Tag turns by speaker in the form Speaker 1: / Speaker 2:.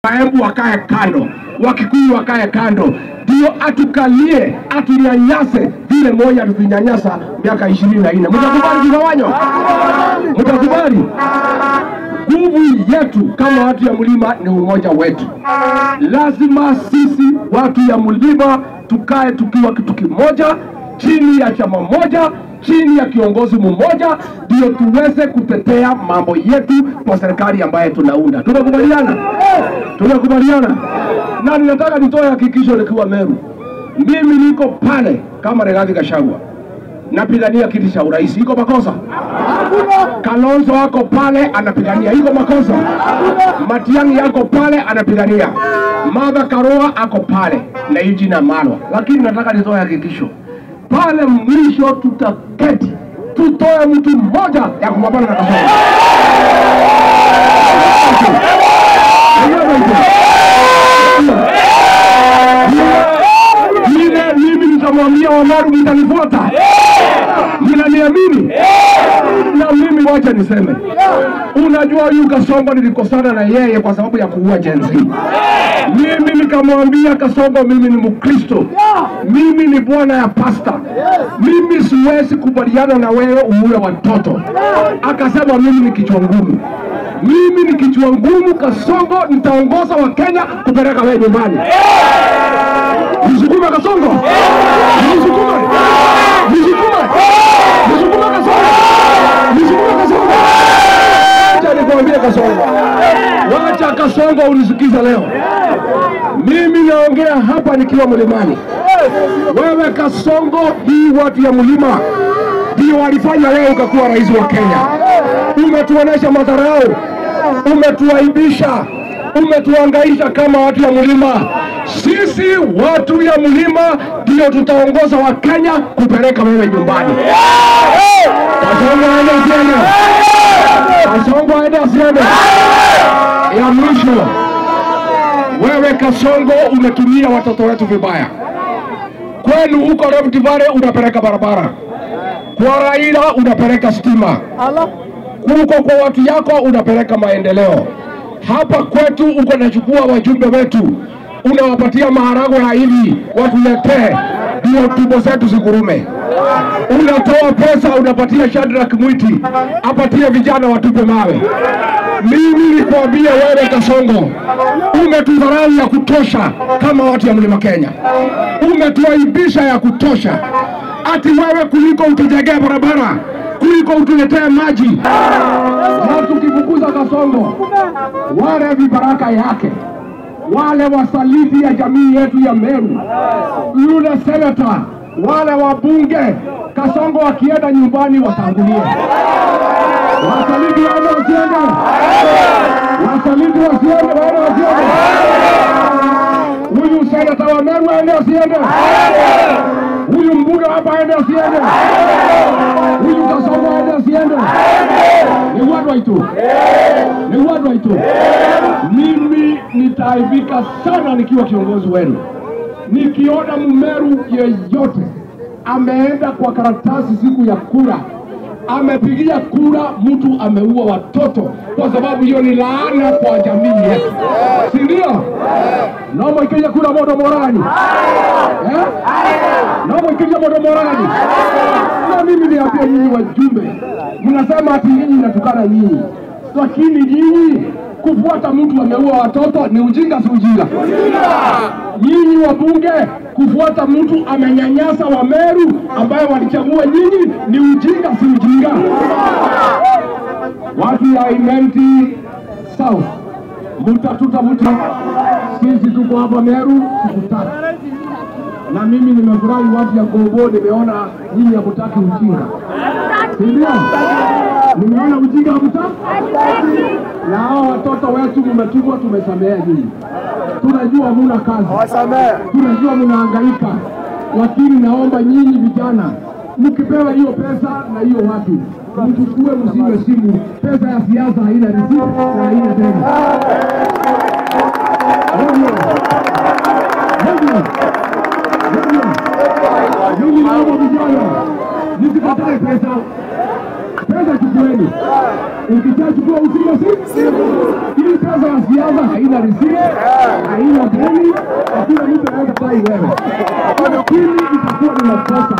Speaker 1: Kaembu wakae kando, Wakikuyu wakae kando, ndio atukalie, atunyanyase vile moja tukinyanyasa miaka 24. Mtakubali kugawanywa? Mtakubali? Nguvu yetu kama watu ya mlima ni umoja wetu. Lazima sisi watu ya mlima tukae tukiwa kitu kimoja, chini ya chama moja, chini ya kiongozi mmoja, ndio tuweze kutetea mambo yetu kwa serikali ambaye tunaunda. Tunakubaliana? Tunakubaliana? Na ninataka nitoe hakikisho nikiwa Meru. Mimi niko pale kama Rigathi Gachagua, napigania kiti cha urais. Iko makosa? Kalonzo wako pale anapigania. Iko makosa? Matiang'i yako pale anapigania. Martha Karua ako pale na Eugene Wamalwa. Lakini nataka nitoe hakikisho, pale mwisho tutaketi, tutoe mtu mmoja ya kumwabana na Kasongo. Mimi nitamwambia Wameru mtanifuata. Mnaniamini? Na mimi wacha niseme, unajua huyu Kasongo nilikosana na yeye kwa sababu ya kuua Gen Z. Mimi nikamwambia Kasongo, mimi ni Mkristo, mimi ni bwana ya pasta, mimi siwezi kubaliana na wewe uue watoto. Akasema mimi ni kichwa ngumu. Mimi ni kichwa ngumu Kasongo, nitaongoza wa Kenya kupeleka wewe nyumbani. Nisukuma Kasongo. Nisukuma. Nisukuma. Nisukuma Kasongo. Nisukuma Kasongo. Acha nikwambie Kasongo. Wacha Kasongo unisikiza leo. Mimi naongea hapa nikiwa mlimani. Wewe Kasongo, hii watu ya mlima ndio walifanya leo ukakuwa rais wa Kenya. Umetuonesha madharau, umetuaibisha, umetuangaisha kama watu ya mlima. Sisi watu ya mlima ndio tutaongoza wa Kenya kupeleka wewe nyumbani. Kasongo aende asiende. Kasongo aende asiende. Ya mwisho, wewe Kasongo umetumia watoto wetu vibaya. Kwenu huko Rift Valley unapeleka barabara, kwa Raila unapeleka stima, huko kwa watu yako unapeleka maendeleo. Hapa kwetu uko unachukua wajumbe wetu, unawapatia maharagwe ya hivi watuletee ndio tumbo zetu zikurume. Unatoa pesa unapatia Shadrack Mwiti apatie vijana watupe mawe. Mimi nikwambia wewe Kasongo, umetudharau ya kutosha kama watu ya mlima Kenya. Umetuaibisha ya kutosha. Ati wewe kuliko utujengea barabara, kuliko utuletee maji. Na tukifukuza Kasongo, wale vibaraka yake, wale wasaliti ya jamii yetu ya Meru, yule senator, wale wabunge, Kasongo akienda nyumbani watangulie. Wasaliti waende wasiende. Wasaliti wasiende, waende wasiende. Huyu senator wa Meru waende wasiende. Huyu mbunge hapa aende asiende. Huyu Kasongo aende asiende. Ni watu waitu. Ni watu waitu. Mimi nitaibika sana nikiwa kiongozi wenu. Nikiona Mmeru yeyote ameenda kwa karatasi siku ya kura, amepigia kura mtu ameua watoto, kwa sababu hiyo ni laana kwa jamii yetu. Si ndio? Naomba ikija kura moto morani. Naomba ikija moto morani. Na mimi niambia nyinyi wajumbe, mnasema ati nyinyi natukana nyinyi. Lakini nyinyi kufuata mtu ameua watoto ni ujinga, si ujinga? Nyinyi wabunge kufuata mtu amenyanyasa wa Meru ambaye walichagua nyinyi ni ujinga, si ujinga? Watu ya Imenti South, mtatutafuta. Sisi tuko hapa Meru siku 3. Na mimi nimefurahi watu ya Gobo, nimeona nyinyi hamtaki ujinga. Ndio? Nimeona ujinga hamtaki. Na hao watoto wetu mmetumwa, tumesamea nyinyi. Tunajua muna kazi, tunajua mnahangaika, lakini naomba nyinyi vijana mkipewa hiyo pesa na hiyo watu mchukue, msiwe simu. Pesa ya siasa haina risiti na haina deni. Nyinyi naomba vijana msikatae pesa. Pesa chukueni. Ukichukua usiwe simu. Hii pesa siasa haina risiti, haina deni, hakuna mtu anaweza kudai wewe. Lakini itakuwa ni makosa.